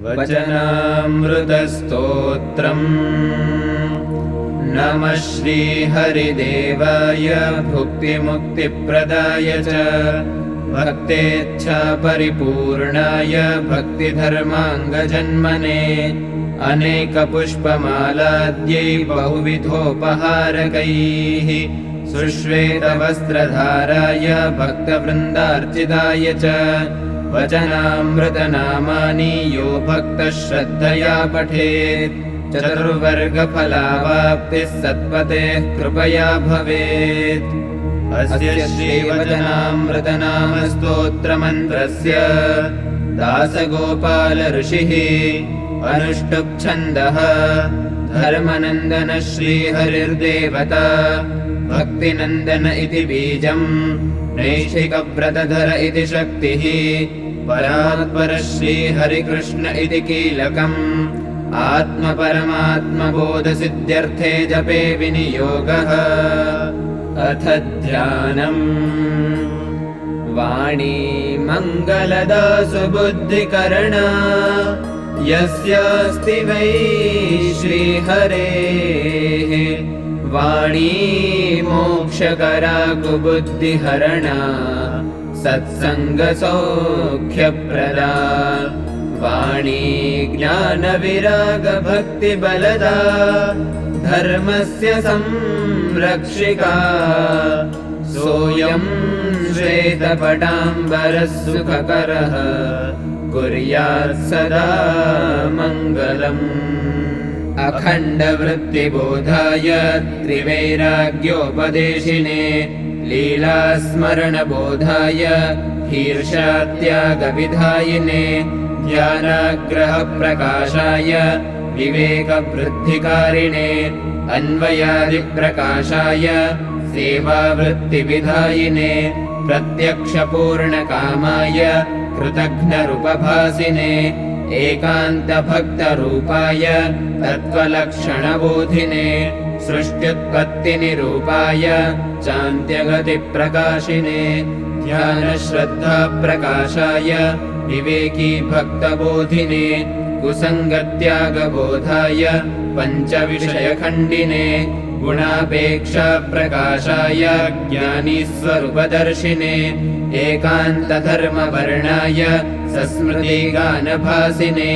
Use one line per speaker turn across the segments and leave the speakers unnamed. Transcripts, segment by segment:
वचनामृतस्तोत्रम्। नमः श्रीहरिदेवाय भुक्तिमुक्तिप्रदाय च भक्तेच्छापरिपूर्णाय भक्तिधर्माङ्गजन्मने अनेकपुष्पमालाद्यै बहुविधोपहारकैः सुश्वेतवस्त्रधाराय भक्तवृन्दार्चिताय च वचनामृतनामानि यो भक्तः श्रद्धया पठेत् चतुर्वर्गफलावाप्तिः सत्पतेः कृपया भवेत्। अस्य श्रीवचनामृतनामस्तोत्रमन्त्रस्य दासगोपाल ऋषिः अनुष्टुप् छन्दः। धर्मनन्दन श्रीहरिर्देवता भक्तिनन्दन इति बीजम् नैषिकव्रतधर इति शक्तिः परात्पर श्रीहरिकृष्ण इति कीलकम् आत्मपरमात्मबोधसिद्ध्यर्थे जपे विनियोगः। अथ ध्यानम्। वाणी मङ्गलदा सुबुद्धिकरणा यस्यास्ति वै श्रीहरेः वाणी मोक्षकरा कुबुद्धिहरणा सत्सङ्गसौख्यप्रदा वाणी ज्ञानविरागभक्तिबलदा धर्मस्य संरक्षिका सोऽयं श्वेतपटाम्बरः सुखकरः कुर्यात् सदा मङ्गलम्। अखण्डवृत्तिबोधाय त्रिवैराग्योपदेशिने लीलास्मरणबोधाय ईर्ष्यात्यागविधायिने ध्यानाग्रहप्रकाशाय विवेकवृद्धिकारिणे अन्वयादिप्रकाशाय सेवावृत्तिविधायिने प्रत्यक्षपूर्णकामाय कृतघ्नरूपभासिने एकान्तभक्तरूपाय तत्त्वलक्षणबोधिने सृष्ट्युत्पत्तिनिरूपाय चान्त्यगतिप्रकाशिने ध्यानश्रद्धाप्रकाशाय विवेकी भक्तबोधिने कुसङ्गत्यागबोधाय पञ्चविषयखण्डिने गुणापेक्षाप्रकाशाय ज्ञानीस्वरूपदर्शिने एकान्तधर्मवर्णाय सस्मृतिगानभासिने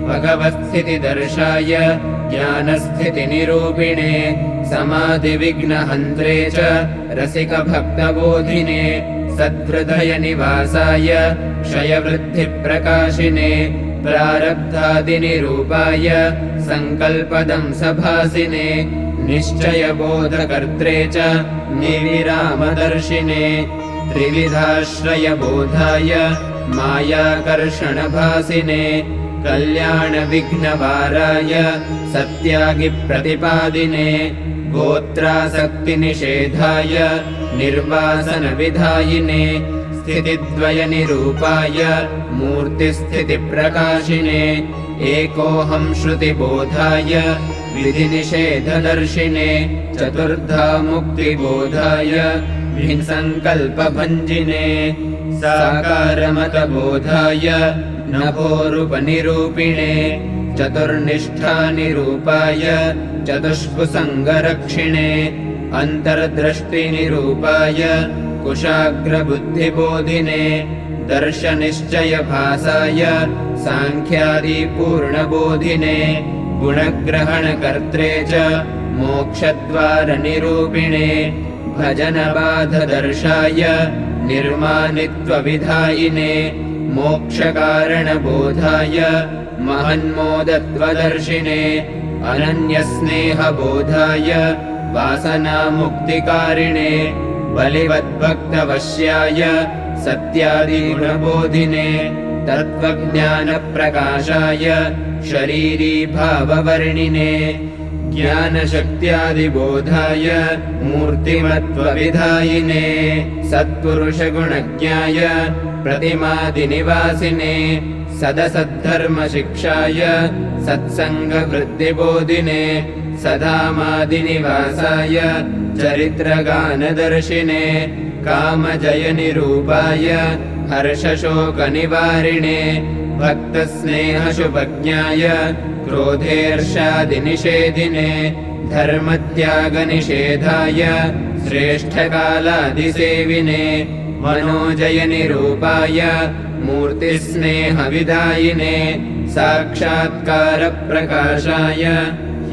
भगवत्स्थितिदर्शाय ज्ञानस्थितिनिरूपिणे समाधिविघ्नहन्त्रे च रसिकभक्तबोधिने सद्हृदयनिवासाय क्षयवृद्धिप्रकाशिने प्रारब्धादिनिरूपाय सङ्कल्पदंसभासिने निश्चयबोधकर्त्रे च निर्विरामदर्शिने त्रिविधाश्रयबोधाय मायाकर्षणभासिने कल्याणविघ्नवाराय सत्यागिप्रतिपादिने गोत्रासक्तिनिषेधाय निर्वासनविधायिने स्थितिद्वयनिरूपाय मूर्तिस्थितिप्रकाशिने एकोऽहं श्रुतिबोधाय विधिनिषेधदर्शिने चतुर्धा मुक्तिबोधाय भिन्सङ्कल्पभञ्जिने साकारमतबोधाय नभोरूपनिरूपिणे चतुर्निष्ठानिरूपाय चतुष्कुसङ्गरक्षिणे अन्तर्दृष्टिनिरूपाय कुशाग्रबुद्धिबोधिने दर्शनिश्चयभासाय साङ्ख्यादिपूर्णबोधिने गुणग्रहणकर्त्रे च मोक्षद्वारनिरूपिणे भजनबाधदर्शाय निर्मानित्वविधायिने मोक्षकारणबोधाय महन्मोदत्वदर्शिने अनन्यस्नेहबोधाय वासनामुक्तिकारिणे बलिवद्भक्तवश्याय सत्यादिगुणबोधिने तत्त्वज्ञानप्रकाशाय शरीरीभाववर्णिने ज्ञानशक्त्यादिबोधाय मूर्तिमत्वविधायिने सत्पुरुषगुणज्ञाय प्रतिमादिनिवासिने सदसद्धर्मशिक्षाय सत्सङ्गवृद्धिबोधिने सदामादिनिवासाय चरित्रगानदर्शिने कामजयनिरूपाय हर्षशोकनिवारिणे भक्तस्नेहशुभज्ञाय क्रोधेर्षादिनिषेधिने धर्मत्यागनिषेधाय श्रेष्ठकालादिसेविने मनोजयनिरूपाय मूर्तिस्नेहविदायिने साक्षात्कारप्रकाशाय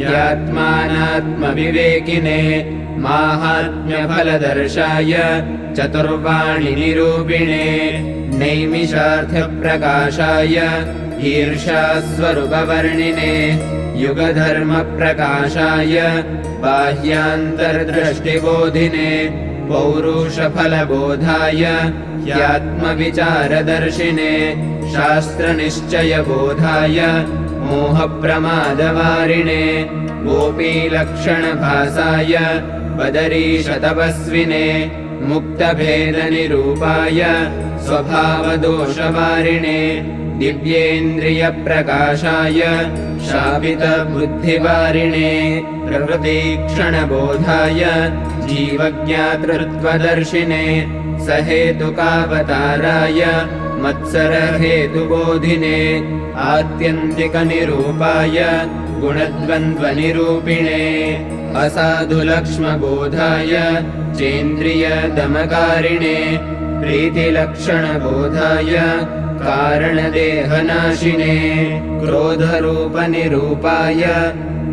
यात्मानात्मविवेकिने माहात्म्यफलदर्शाय चतुर्वाणिनिरूपिणे नैमिषार्थप्रकाशाय ईर्षास्वरूपवर्णिने युगधर्मप्रकाशाय बाह्यान्तर्दृष्टिबोधिने पौरुषफलबोधाय ह्यात्मविचारदर्शिने शास्त्रनिश्चयबोधाय मोहप्रमादवारिणे गोपीलक्षणभासाय बदरीशतपस्विने मुक्तभेदनिरूपाय स्वभावदोषवारिणे दिव्येन्द्रियप्रकाशाय शापितबुद्धिवारिणे प्रकृतिक्षणबोधाय जीवज्ञातृत्वदर्शिने सहेतुकावताराय मत्सरहेतुबोधिने आत्यन्तिकनिरूपाय गुणद्वन्द्वनिरूपिणे असाधुलक्ष्मबोधाय चेन्द्रियदमकारिणे प्रीतिलक्षणबोधाय कारणदेहनाशिने क्रोधरूपनिरूपाय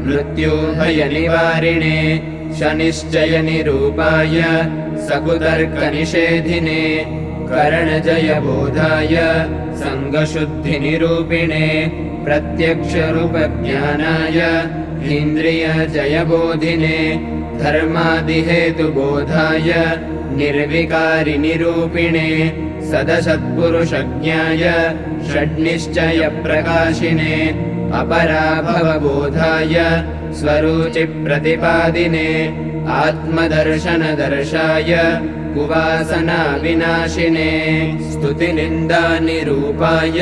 मृत्युभयनिवारिणे शनिश्चयनिरूपाय सकुतर्कनिषेधिने करणजयबोधाय सङ्गशुद्धिनिरूपिणे प्रत्यक्षरूपज्ञानाय इन्द्रियजयबोधिने धर्मादिहेतुबोधाय निर्विकारिनिरूपिणे सदसत्पुरुषज्ञाय षड्निश्चयप्रकाशिने अपराभवबोधाय स्वरूचिप्रतिपादिने आत्मदर्शनदर्शाय कुवासनाविनाशिने स्तुतिनिन्दानिरूपाय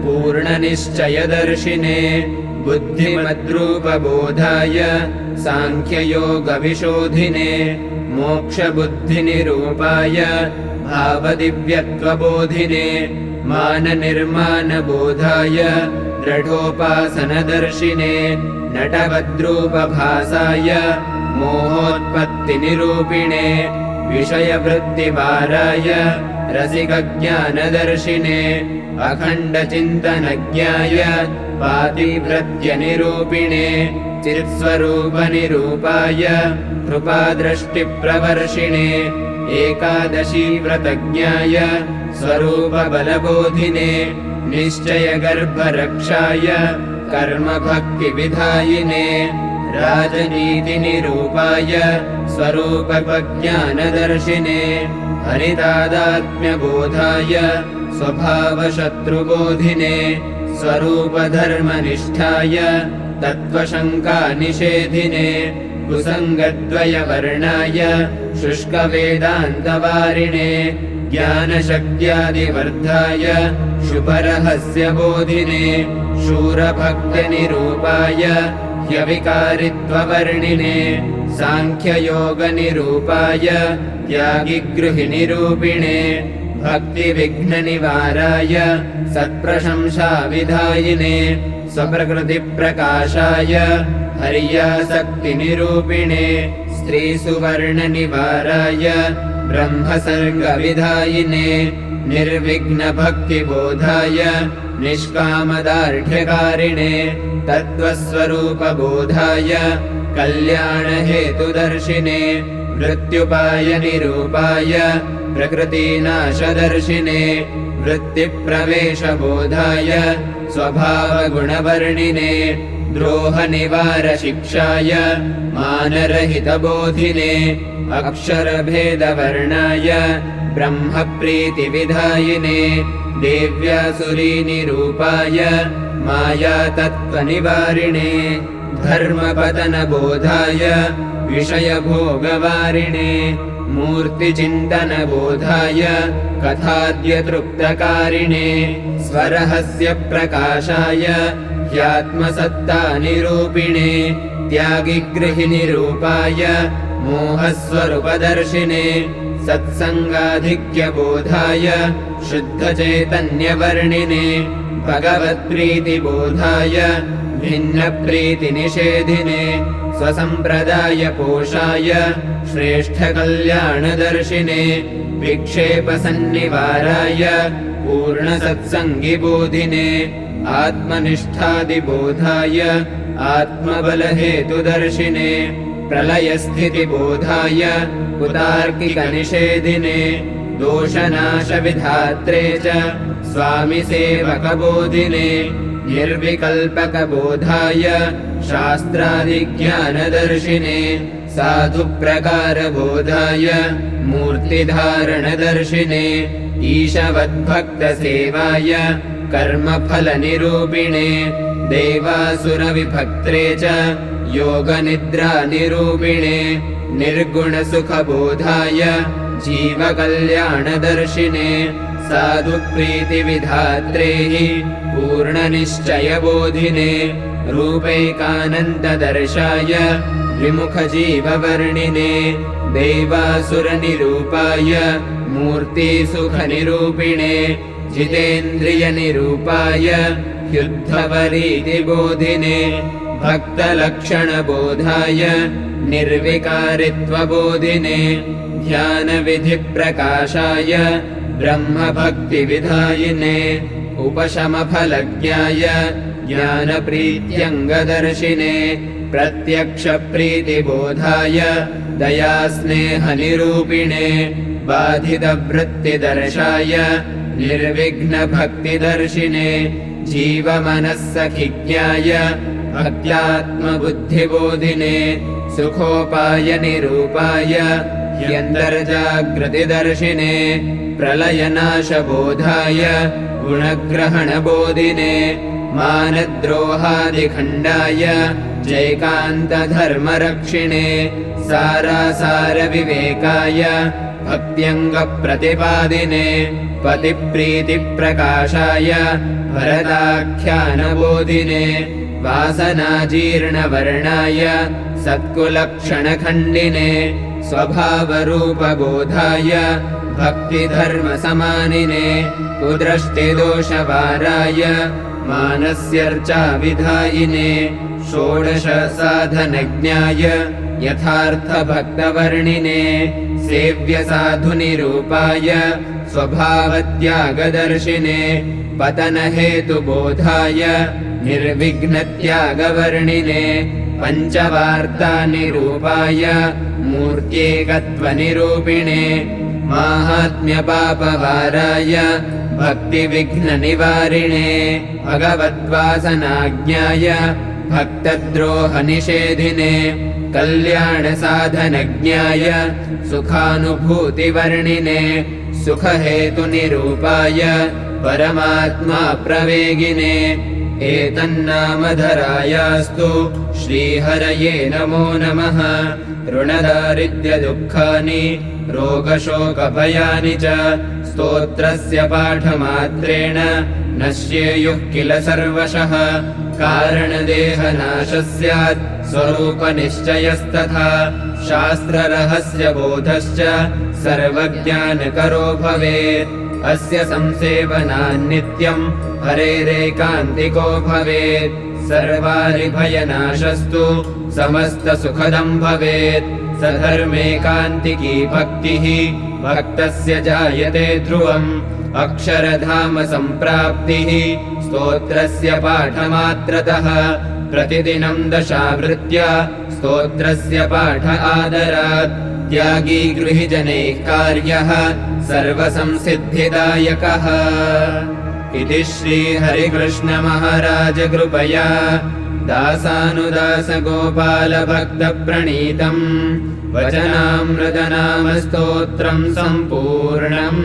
पूर्णनिश्चयदर्शिने बुद्धिमद्रूपबोधाय साङ्ख्ययोगविशोधिने मोक्षबुद्धिनिरूपाय भावदिव्यत्वबोधिने माननिर्माणबोधाय दृढोपासनदर्शिने नटवद्रूपभासाय मोहोत्पत्तिनिरूपिणे विषयवृत्तिवाराय रसिकज्ञानदर्शिने अखण्डचिन्तनज्ञाय पातिव्रत्यनिरूपिणे चित्स्वरूपनिरूपाय कृपादृष्टिप्रवर्षिणे एकादशीव्रतज्ञाय स्वरूपबलबोधिने निश्चयगर्भरक्षाय कर्मभक्तिविधायिने राजनीतिनिरूपाय स्वरूपज्ञानदर्शिने हरितादात्म्यबोधाय स्वभावशत्रुबोधिने स्वरूपधर्मनिष्ठाय तत्त्वशङ्कानिषेधिने कुसङ्गद्वयवर्णाय शुष्कवेदान्तवारिणे ज्ञानशक्त्यादिवर्धाय शुभरहस्यबोधिने शूरभक्तिनिरूपाय ह्यविकारित्ववर्णिने साङ्ख्ययोगनिरूपाय त्यागिगृहिनिरूपिणे भक्तिविघ्ननिवाराय सत्प्रशंसाविधायिने स्वप्रकृतिप्रकाशाय हर्यासक्तिनिरूपिणे स्त्रीसुवर्णनिवाराय ब्रह्मसर्गविधायिने निर्विघ्नभक्तिबोधाय निष्कामदार्ढ्यकारिणे तत्त्वस्वरूपबोधाय कल्याणहेतुदर्शिने मृत्युपायनिरूपाय प्रकृतिनाशदर्शिने वृत्तिप्रवेशबोधाय स्वभावगुणवर्णिने द्रोहनिवारशिक्षाय मानरहितबोधिने अक्षरभेदवर्णाय ब्रह्मप्रीतिविधायिने देव्यासुरीनिरूपाय मायातत्त्वनिवारिणे धर्मपतनबोधाय विषयभोगवारिणे मूर्तिचिन्तनबोधाय कथाद्यतृप्तकारिणे स्वरहस्यप्रकाशाय ह्यात्मसत्तानिरूपिणे त्यागिगृहिनिरूपाय मोहस्वरूपदर्शिने सत्सङ्गाधिक्यबोधाय शुद्धचैतन्यवर्णिने भगवत्प्रीतिबोधाय भिन्नप्रीतिनिषेधिने स्वसम्प्रदायपोषाय श्रेष्ठकल्याणदर्शिने विक्षेपसन्निवाराय पूर्णसत्सङ्गिबोधिने आत्मनिष्ठादिबोधाय आत्मबलहेतुदर्शिने प्रलयस्थितिबोधाय कुतार्किकनिषेधिने दोषनाशविधात्रे च स्वामिसेवकबोधिने निर्विकल्पकबोधाय शास्त्रादिज्ञानदर्शिने साधुप्रकारबोधाय मूर्तिधारणदर्शिने ईशवद्भक्तसेवाय कर्मफलनिरूपिणे देवासुरविभक्त्रे च योगनिद्रानिरूपिणे निर्गुणसुखबोधाय जीवकल्याणदर्शिने साधुप्रीतिविधात्रे पूर्णनिश्चयबोधिने रूपैकानन्ददर्शाय विमुखजीववर्णिने देवासुरनिरूपाय मूर्तिसुखनिरूपिणे जितेन्द्रियनिरूपाय युद्धवरीतिबोधिने भक्तलक्षणबोधाय निर्विकारित्वबोधिने ध्यानविधिप्रकाशाय ब्रह्मभक्तिविधायिने उपशमफलज्ञाय ज्ञानप्रीत्यङ्गदर्शिने प्रत्यक्षप्रीतिबोधाय दयास्नेहनिरूपिणे बाधितवृत्तिदर्शाय निर्विघ्नभक्तिदर्शिने जीवमनःसखिज्ञाय भक्त्यात्मबुद्धिबोधिने सुखोपायनिरूपाय ह्यन्तर्जागृतिदर्शिने प्रलयनाशबोधाय गुणग्रहणबोधिने मानद्रोहादिखण्डाय जैकान्तधर्मरक्षिणे सारासारविवेकाय भक्त्यङ्गप्रतिपादिने पतिप्रीतिप्रकाशाय भरताख्यानबोधिने वासनाजीर्णवर्णाय सत्कुलक्षणखण्डिने स्वभावरूपबोधाय भक्तिधर्मसमानिने कुदृष्टिदोषवाराय मानस्यर्चाविधायिने षोडशसाधनज्ञाय यथार्थभक्तवर्णिने सेव्यसाधुनिरूपाय स्वभावत्यागदर्शिने पतनहेतुबोधाय निर्विघ्नत्यागवर्णिने पञ्चवार्तानिरूपाय मूर्त्येकत्वनिरूपिणे माहात्म्यपापवाराय भक्तिविघ्ननिवारिणे भगवद्वासनाज्ञाय भक्तद्रोहनिषेधिने कल्याणसाधनज्ञाय सुखानुभूतिवर्णिने सुखहेतुनिरूपाय परमात्मा प्रवेगिने एतन्नामधरायास्तु श्रीहरये नमो नमः। ऋणदारिद्र्यदुःखानि रोगशोकभयानि च स्तोत्रस्य पाठमात्रेण नश्येयुः किल सर्वशः। कारणदेहनाशः स्यात् स्वरूपनिश्चयस्तथा शास्त्ररहस्यबोधश्च सर्वज्ञानकरो भवेत्। अस्य संसेवनान्नित्यम् हरेरेकान्तिको भवेत्। सर्वारिभयनाशस्तु समस्तसुखदम् भवेत्। सधर्मेकान्तिकी भक्तिः भक्तस्य जायते ध्रुवम्। अक्षरधाम सम्प्राप्तिः स्तोत्रस्य पाठमात्रतः। प्रतिदिनम् दशावृत्या स्तोत्रस्य पाठ आदरात्। त्यागी गृहिजनैः कार्यः सर्वसंसिद्धिदायकः। इति श्रीहरिकृष्णमहाराज कृपया दासानुदासगोपालभक्तप्रणीतम् वचनामृतनामस्तोत्रम् सम्पूर्णम्।